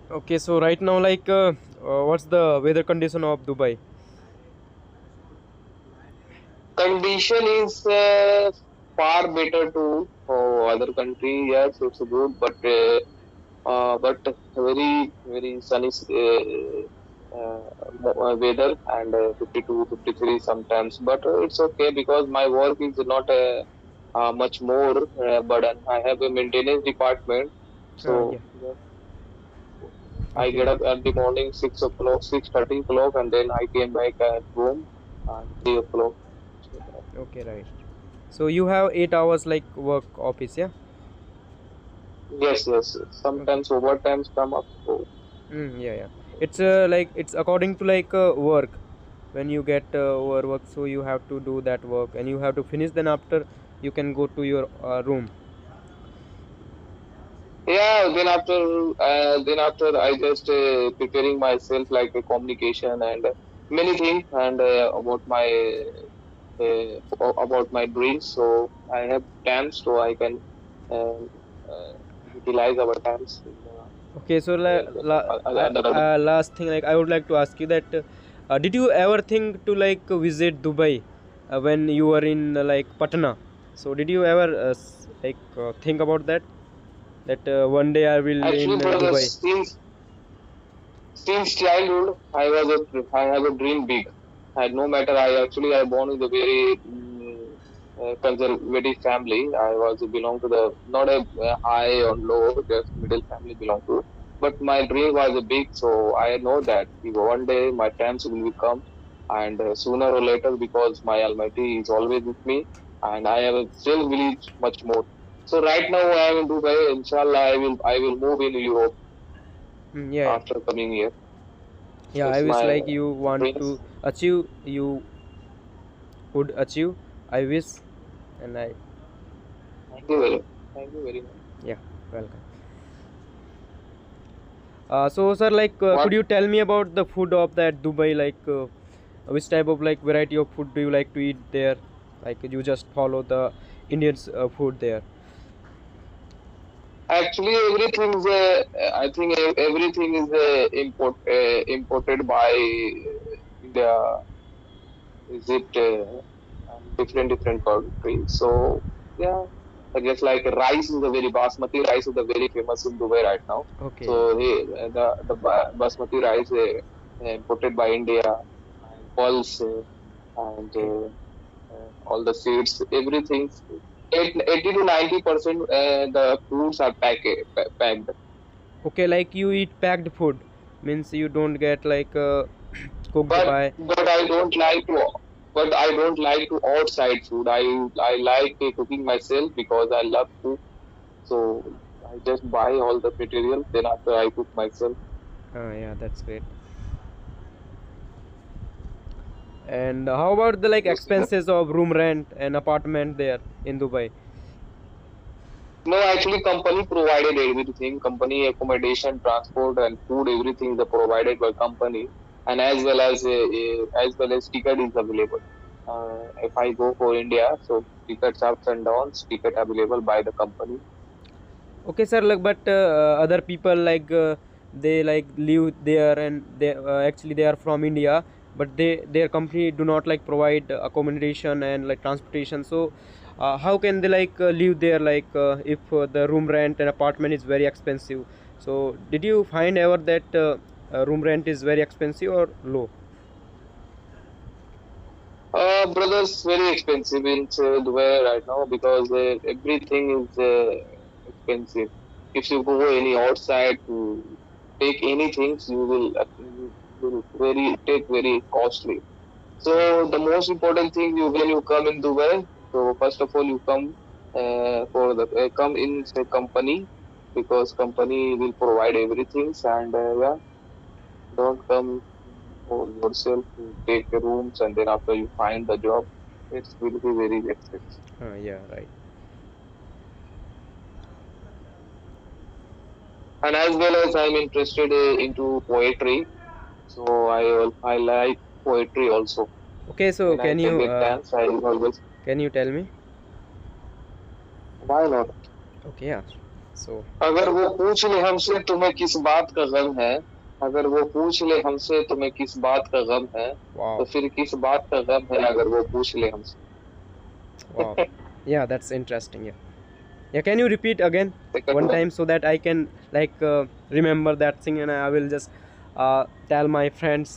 Okay, so right now, what's the weather condition of Dubai? Condition is far better to other country. Yes, it's good, but very very sunny weather and 52, 53 sometimes. But it's okay because my work is not much more burden. I have a maintenance department, Yeah. so yeah, I Okay. get up at the morning 6 o'clock, 6:30 o'clock, and then I came back at home at 3 o'clock. So, Okay, right. So you have 8 hours like work office, yeah? yes, yes. Okay. Sometimes overtimes come up. So Yeah, yeah. It's like it's according to work. When you get overwork, so you have to do that work and you have to finish. Then after you can go to your room. yeah, then after I just preparing myself like a communication and many things and about my dreams. So I have times so I can uh, uh, utilize our times Okay, so other. last thing, like I would like to ask you that did you ever think to visit Dubai when you were in Patna? So did you ever think about that? That one day I will Actually, in brother, Dubai. since childhood, I have a dream big. And no matter I born in a very conservative family. I was belong to the not a high or low, just middle family belong to. But my dream was a big, so I know that if one day my times will come, and sooner or later, because my Almighty is always with me, and I have still believe much more. So right now I am in Dubai. Inshallah, I will move in Europe Yeah, yeah. after coming here. Yeah, I It's wish my like you want dreams. to achieve, you could achieve. I wish, and I Thank you very much. Thank you very much. yeah, welcome. So sir, could What you tell me about the food of that Dubai? Which type of variety of food do you like to eat there? Like you just follow the Indians food there. actually everything is I think everything is imported by India. Is it and different countries? So yeah, I guess like rice is a very basmati rice is a very famous in Dubai right now. Okay. So the basmati rice imported by India and pulse and Okay. all the seeds, everything. 80 to 90% the foods are packed. Okay, like you eat packed food, means you don't get cooked But by. but I don't like to. But I don't like to outside food. I like cooking myself because I love food. So I just buy all the material. Then after I cook myself. Yeah, that's great. And how about the Yes. expenses of room rent and apartment there in Dubai? No, actually, company provided everything. Company accommodation, transport, and food. Everything is provided by company, and as well as ticket is available. If I go for India, so tickets ups and downs, ticket available by the company. Okay, sir. But other people they live there and they actually they are from India, but their company do not provide accommodation and transportation. So how can they live there if the room rent and apartment is very expensive? So did you find ever that room rent is very expensive or low? Brothers, very expensive in Dubai right now because everything is expensive. If you go any outside to take anything, you will very take very costly. Uh, So the most important thing you when you come in Dubai, so first of all you come come in say company because company will provide everything and yeah, don't come for yourself to take the rooms and then after you find the job, it will be very expensive. yeah, right. And as well as I'm interested into poetry, so I like poetry also. Okay, so When I get chance, I always can you tell me? why not? Okay, yeah. So अगर वो पूछ ले हमसे तुम्हें किस बात का गम है, अगर वो पूछ ले हमसे तुम्हें किस बात का गम है, तो wow, फिर किस बात का गम है अगर वो पूछ ले wow, हमसे। yeah, that's interesting. Yeah, yeah. Can you repeat again second one one, time so that I can like remember that thing and I will just tell my friends.